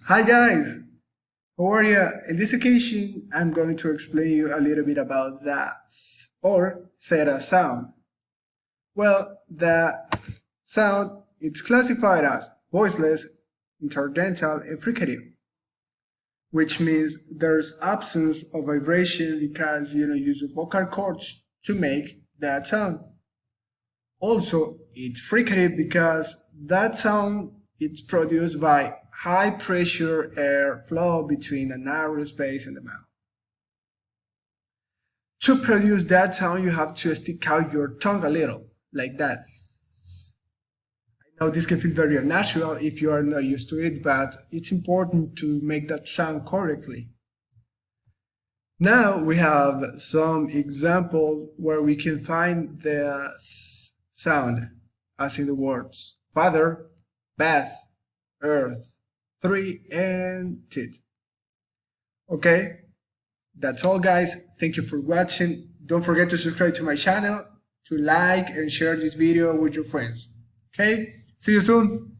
Hi guys, how are you? In this occasion, I'm going to explain you a little bit about the or theta sound. Well, the sound it's classified as voiceless, interdental, and fricative, which means there's absence of vibration because you don't use the vocal cords to make that sound. Also, it's fricative because that sound it's produced by high pressure air flow between a narrow space in the mouth. To produce that sound, you have to stick out your tongue a little, like that. I know this can feel very unnatural if you are not used to it, but it's important to make that sound correctly. Now we have some examples where we can find the sound, as in the words father, bath, earth, 3 and tit. Okay, that's all guys. Thank you for watching. Don't forget to subscribe to my channel, to like and share this video with your friends. Okay, see you soon.